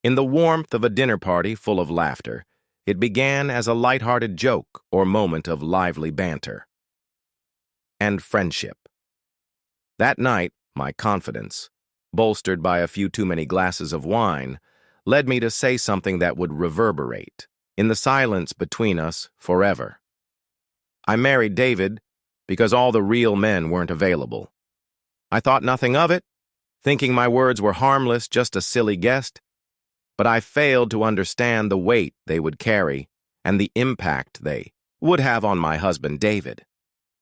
In the warmth of a dinner party full of laughter, it began as a light-hearted joke or moment of lively banter. And friendship. That night, my confidence, bolstered by a few too many glasses of wine, led me to say something that would reverberate, in the silence between us, forever. I married David because all the real men weren't available. I thought nothing of it, thinking my words were harmless, just a silly jest, but I failed to understand the weight they would carry and the impact they would have on my husband David.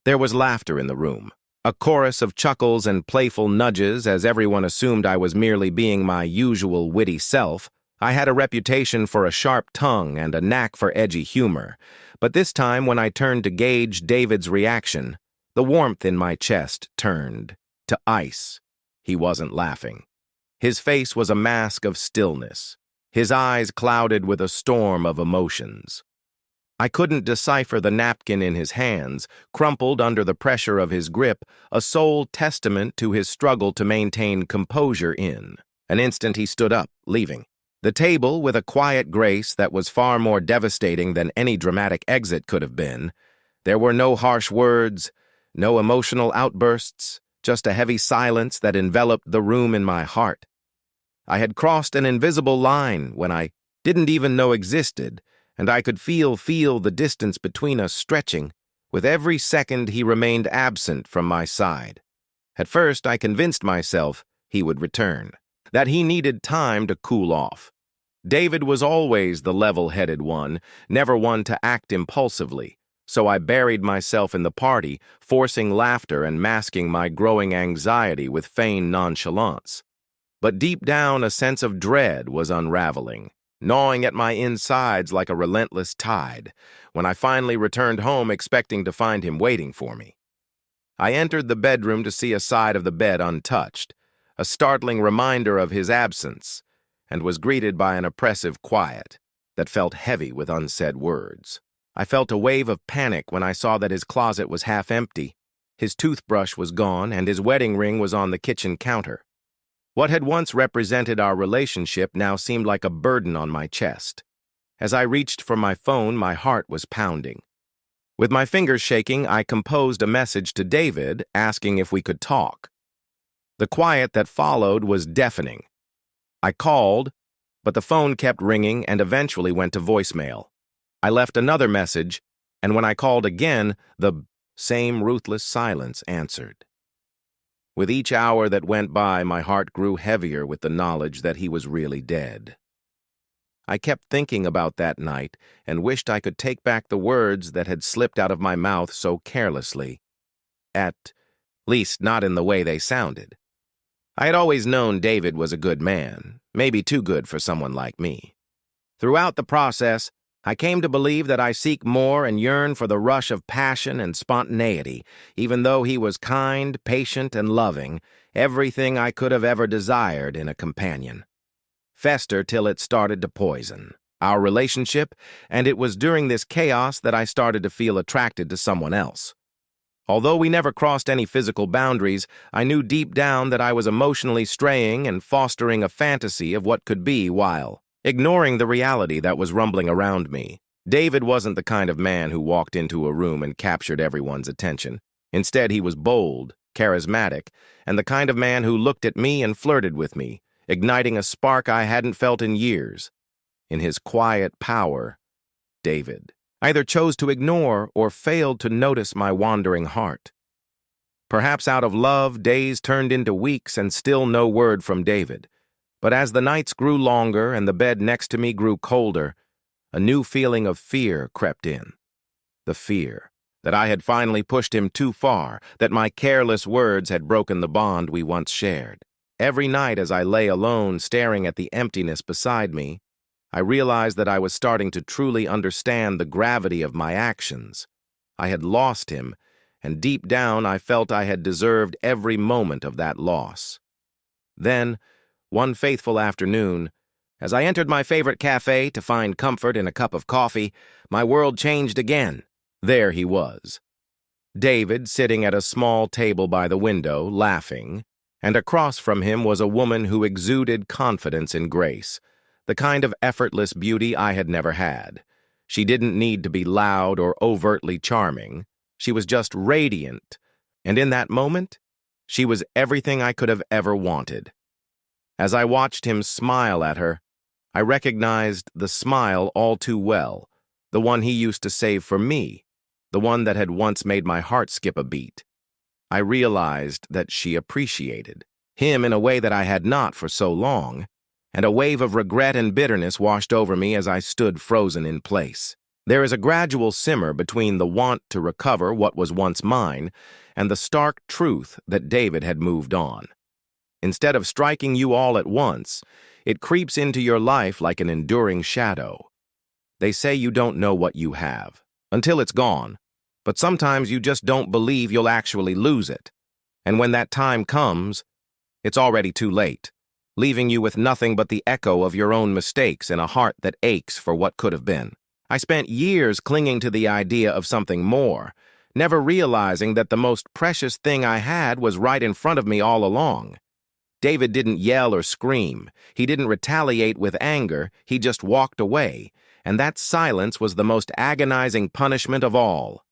There was laughter in the room, a chorus of chuckles and playful nudges as everyone assumed I was merely being my usual witty self. I had a reputation for a sharp tongue and a knack for edgy humor, but this time when I turned to gauge David's reaction, the warmth in my chest turned to ice. He wasn't laughing. His face was a mask of stillness, his eyes clouded with a storm of emotions. I couldn't decipher the napkin in his hands, crumpled under the pressure of his grip, a sole testament to his struggle to maintain composure in. An instant he stood up, leaving the table with a quiet grace that was far more devastating than any dramatic exit could have been. There were no harsh words, no emotional outbursts, just a heavy silence that enveloped the room in my heart. I had crossed an invisible line when I didn't even know existed, and I could feel the distance between us stretching. With every second he remained absent from my side. At first I convinced myself he would return, that he needed time to cool off. David was always the level-headed one, never one to act impulsively, so I buried myself in the party, forcing laughter and masking my growing anxiety with feigned nonchalance. But deep down, a sense of dread was unraveling, gnawing at my insides like a relentless tide, when I finally returned home expecting to find him waiting for me. I entered the bedroom to see a side of the bed untouched, a startling reminder of his absence, and was greeted by an oppressive quiet that felt heavy with unsaid words. I felt a wave of panic when I saw that his closet was half empty, his toothbrush was gone, and his wedding ring was on the kitchen counter. What had once represented our relationship now seemed like a burden on my chest. As I reached for my phone, my heart was pounding. With my fingers shaking, I composed a message to David asking if we could talk. The quiet that followed was deafening. I called, but the phone kept ringing and eventually went to voicemail. I left another message, and when I called again, the same ruthless silence answered. With each hour that went by, my heart grew heavier with the knowledge that he was really dead. I kept thinking about that night and wished I could take back the words that had slipped out of my mouth so carelessly. At least not in the way they sounded. I had always known David was a good man, maybe too good for someone like me. Throughout the process, I came to believe that I seek more and yearn for the rush of passion and spontaneity, even though he was kind, patient, and loving, everything I could have ever desired in a companion. Fester till it started to poison our relationship, and it was during this chaos that I started to feel attracted to someone else. Although we never crossed any physical boundaries, I knew deep down that I was emotionally straying and fostering a fantasy of what could be while ignoring the reality that was rumbling around me. David wasn't the kind of man who walked into a room and captured everyone's attention. Instead, he was bold, charismatic, and the kind of man who looked at me and flirted with me, igniting a spark I hadn't felt in years. In his quiet power, David either chose to ignore or failed to notice my wandering heart. Perhaps out of love, days turned into weeks and still no word from David. But as the nights grew longer and the bed next to me grew colder, a new feeling of fear crept in. The fear that I had finally pushed him too far, that my careless words had broken the bond we once shared. Every night as I lay alone staring at the emptiness beside me, I realized that I was starting to truly understand the gravity of my actions. I had lost him, and deep down I felt I had deserved every moment of that loss. Then, one faithful afternoon, as I entered my favorite cafe to find comfort in a cup of coffee, my world changed again. There he was. David sitting at a small table by the window, laughing, and across from him was a woman who exuded confidence and grace, the kind of effortless beauty I had never had. She didn't need to be loud or overtly charming. She was just radiant, and in that moment, she was everything I could have ever wanted. As I watched him smile at her, I recognized the smile all too well, the one he used to save for me, the one that had once made my heart skip a beat. I realized that she appreciated him in a way that I had not for so long, and a wave of regret and bitterness washed over me as I stood frozen in place. There is a gradual simmer between the want to recover what was once mine and the stark truth that David had moved on. Instead of striking you all at once, it creeps into your life like an enduring shadow. They say you don't know what you have until it's gone, but sometimes you just don't believe you'll actually lose it. And when that time comes, it's already too late, leaving you with nothing but the echo of your own mistakes and a heart that aches for what could have been. I spent years clinging to the idea of something more, never realizing that the most precious thing I had was right in front of me all along. David didn't yell or scream. He didn't retaliate with anger. He just walked away, and that silence was the most agonizing punishment of all.